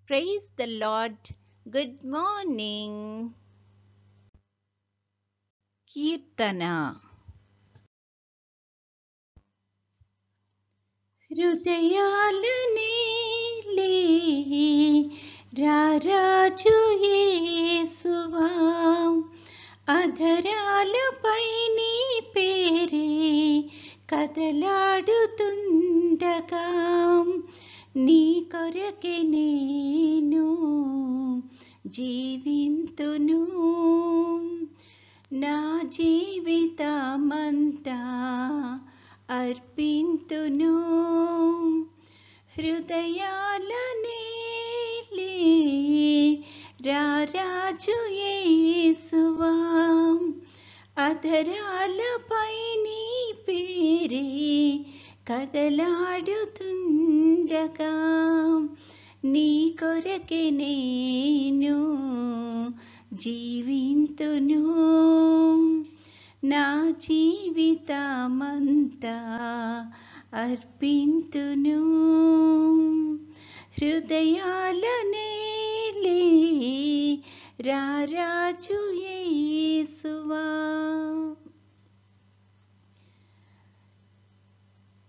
Praise the Lord. Good morning. Kirtana. హృదయాలనే రారాజు యేసువా అధరాలపై నీ పేరే కదలాడుతుండగా నీ కొరకే నేను జీవింతును నా జీవితమంతా అర్పింతును హృదయాలనే రారాజు యేసువా అధరాలపై నీ పేరే కదలాడుతుండగా నీ కొరకే నేను జీవింతును నా జీవితమంతా అర్పింతును హృదయాలనే రారాజు యేసువా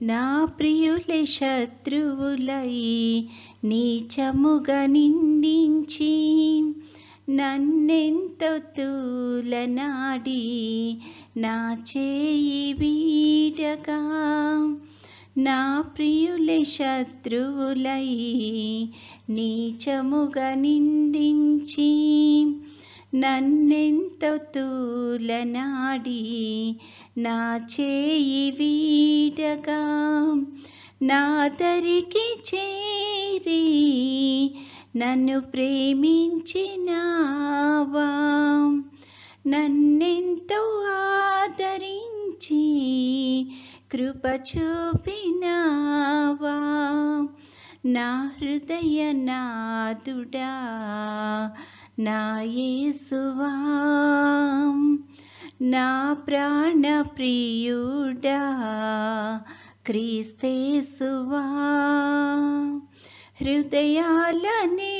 నా ప్రియులే శత్రువులై నీచముగా నిందించి నన్నెంతో తూలనాడి నా చేయి వీడగా నా ప్రియులే శత్రువులై నీచముగా నిందించి నన్నెంతో తూలనాడి నా చేయి వీడగా నా దరికి చేరి నన్ను ప్రేమించినావా నన్నెంతో ఆదరించి కృప చూపినావా నా హృదయ నాదుడా నా యేసువా నా ప్రాణ ప్రియుడా క్రీస్తేసువా హృదయాలనే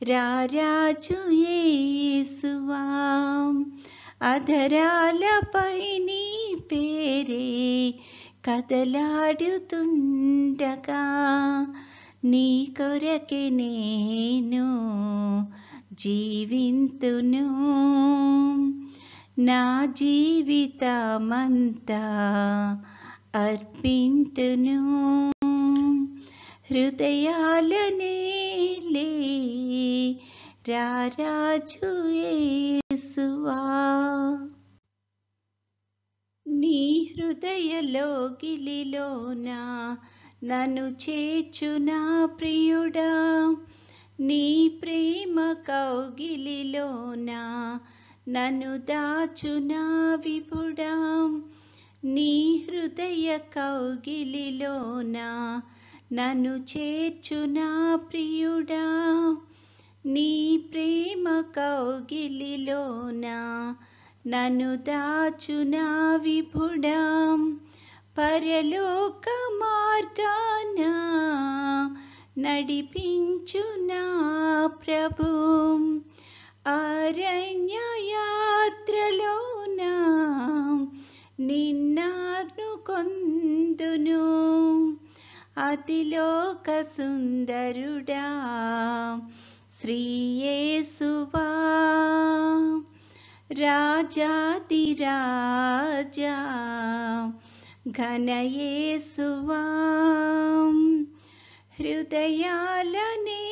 రారాజు యేసువా అధరాలపై నీ పేరే కదలాడుతుండగా నీ కొరకే నేను జీవింతును నా జీవితమంతా అర్పింతును హృదయాలనే రారాజు యేసువా నీ హృదయలోగిలిలోన నన్ను చేర్చునా ప్రియుడా నీ ప్రేమ కౌగిలిలోన నన్ను దాచునా విభుడా నీ హృదయ కౌగిలిలోన నన్ను చేర్చునా ప్రియుడా నీ ప్రేమ కౌగిలిలోన నన్ను దాచునా విభుడా పరలోక మార్గాన నడిపించునా ప్రభు అరణ్య యాత్రలోన నిన్ను కొందును అతిలోక సుందరుడా శ్రీ యేసువా రాజాదిరాజా ఘన యేసువా హృదయాలనే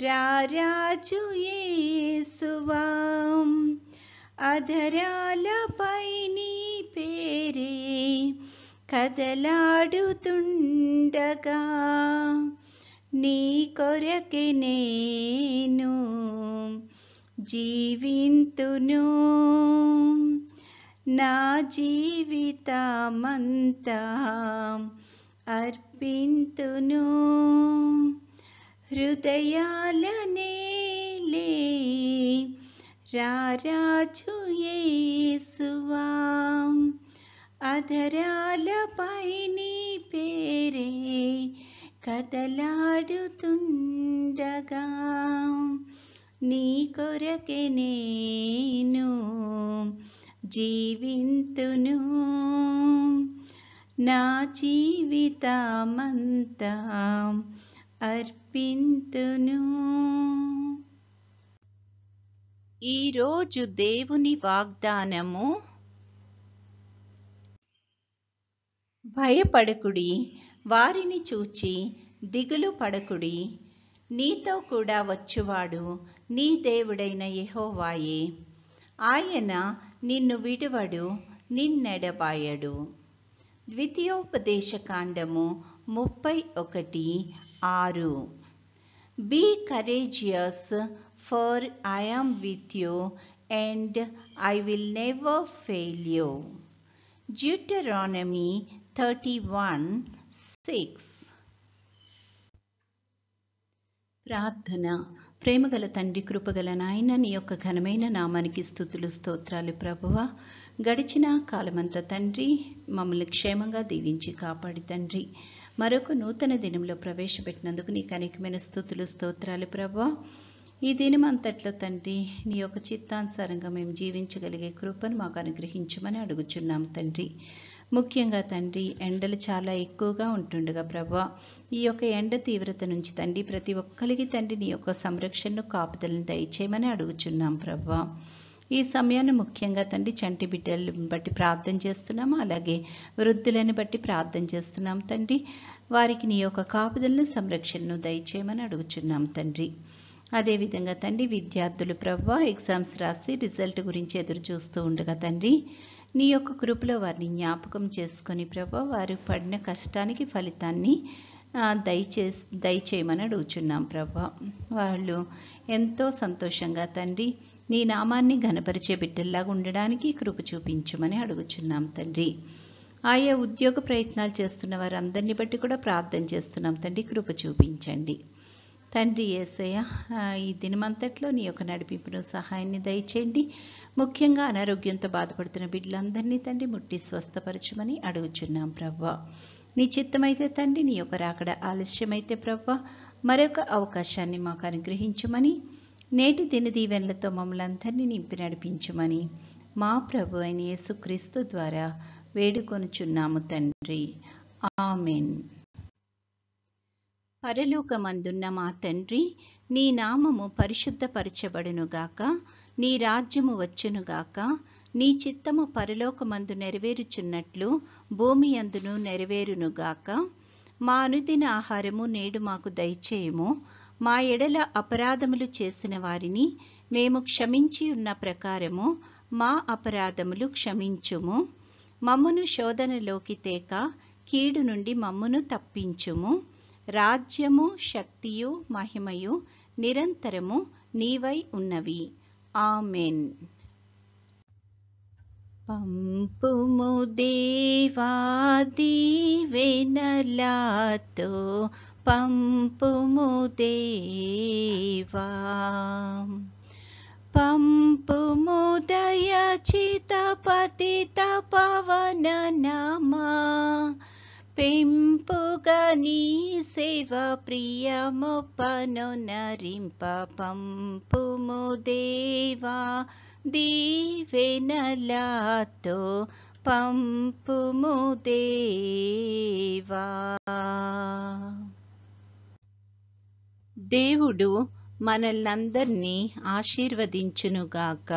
రారాజు యేసువా అధరాలపై నీ పేరే కదలాడుతుండగా నీ కొరకే నేను జీవింతును నా జీవితమంతా అర్పింతును హృదయాలనే రారాజు యేసువా అధరాలపై నీ పేరే కదలాడుతుండగా నీ కొరకే నేను జీవింతును, నా జీవితమంతా అర్పింతును. ఈరోజు దేవుని వాగ్దానము, భయపడకుడి, వారిని చూచి దిగులు పడకుడి, నీతో కూడా వచ్చువాడు నీ దేవుడైన యెహోవాయే. ఆయన నిన్ను విడువడు, నిన్నెడబాయడు. ద్వితీయోపదేశకాండము 31:6. Be courageous, for I am with you, and I will never fail you. Deuteronomy 31:6. ప్రార్థన. ప్రేమగల తండ్రి, కృపగల నాయన, నీ యొక్క ఘనమైన నామానికి స్తుతులు స్తోత్రాలు ప్రభువా. గడిచిన కాలమంతా తండ్రి మమ్మల్ని క్షేమంగా దీవించి కాపాడి తండ్రి మరొక నూతన దినంలో ప్రవేశపెట్టినందుకు నీకు అనేకమైన స్తుతులు స్తోత్రాలు ప్రభువా. ఈ దినం అంతట్లో తండ్రి నీ యొక్క చిత్తానుసారంగా మేము జీవించగలిగే కృపను మాకు అనుగ్రహించమని అడుగుచున్నాం తండ్రి. ముఖ్యంగా తండ్రి ఎండలు చాలా ఎక్కువగా ఉంటుండగా ప్రభువా, ఈ యొక్క ఎండ తీవ్రత నుంచి తండ్రి ప్రతి ఒక్కరికి తండ్రి నీ యొక్క సంరక్షణను కాపుదలను దయచేయమని అడుగుచున్నాం ప్రభువా. ఈ సమయాన్ని ముఖ్యంగా తండ్రి చంటి బిడ్డలను బట్టి ప్రార్థన చేస్తున్నాము, అలాగే వృద్ధులను బట్టి ప్రార్థన చేస్తున్నాం తండ్రి. వారికి నీ యొక్క కాపుదలను సంరక్షణను దయచేయమని అడుగుచున్నాం తండ్రి. అదేవిధంగా తండ్రి విద్యార్థులు ప్రభువా ఎగ్జామ్స్ రాసి రిజల్ట్ గురించి ఎదురు చూస్తూ ఉండగా తండ్రి నీ యొక్క కృపలో వారిని జ్ఞాపకం చేసుకొని ప్రభువా వారు పడిన కష్టానికి ఫలితాన్ని దయచేయమని అడుగుచున్నాం ప్రభువా. వాళ్ళు ఎంతో సంతోషంగా తండ్రి నీ నామాన్ని ఘనపరిచే బిడ్డల్లాగా ఉండడానికి కృప చూపించమని అడుగుచున్నాం తండ్రి. ఆయా ఉద్యోగ ప్రయత్నాలు చేస్తున్న వారందరినీ బట్టి కూడా ప్రార్థన చేస్తున్నాం తండ్రి, కృప చూపించండి తండ్రి. యేసయ్య, ఈ దినమంతట్లో నీ యొక్క నడిపింపును సహాయాన్ని దయచేయండి. ముఖ్యంగా అనారోగ్యంతో బాధపడుతున్న బిడ్డలందరినీ తండ్రి ముట్టి స్వస్థపరచమని అడుగుచున్నాం ప్రభువా. నీ చిత్తమైతే తండ్రి నీ యొక్క రాకడ ఆలస్యమైతే ప్రభువా మరొక అవకాశాన్ని మాకు అనుగ్రహించమని, నేటి దిన దీవెనలతో మమ్మల్ని అందరినీ నింపి నడిపించమని మా ప్రభు అయిన యేసుక్రీస్తు ద్వారా వేడుకొనుచున్నాము తండ్రి. ఆమెన్. పరలోకమందున్న మా తండ్రి, నీ నామము పరిశుద్ధపరచబడునుగాక, నీ రాజ్యము వచ్చునుగాక, నీ చిత్తము పరలోకమందు నెరవేరుచున్నట్లు భూమి అందును నెరవేరునుగాక. మా అనుదిన ఆహారము నేడు మాకు దయచేయము. మా ఎడల అపరాధములు చేసిన వారిని మేము క్షమించి ఉన్న ప్రకారము మా అపరాధములు క్షమించుము. మమ్మును శోధనలోకి తేక కీడు నుండి మమ్మును తప్పించుము. రాజ్యము, శక్తియు, మహిమయు నిరంతరము నీవై ఉన్నవి. ఆమెన్. పంపుము దేవా దీవెనలతో, పంపుము దేవా, పంపుము దయచిత పతిత పవన నామా, పెంపుగా నీ సేవ ప్రియమొప్పను నరింప. పంపుము దేవా దీవెనలతో, పంపుము దేవా. దేవుడు మనల్నందరినీ ఆశీర్వదించునుగాక.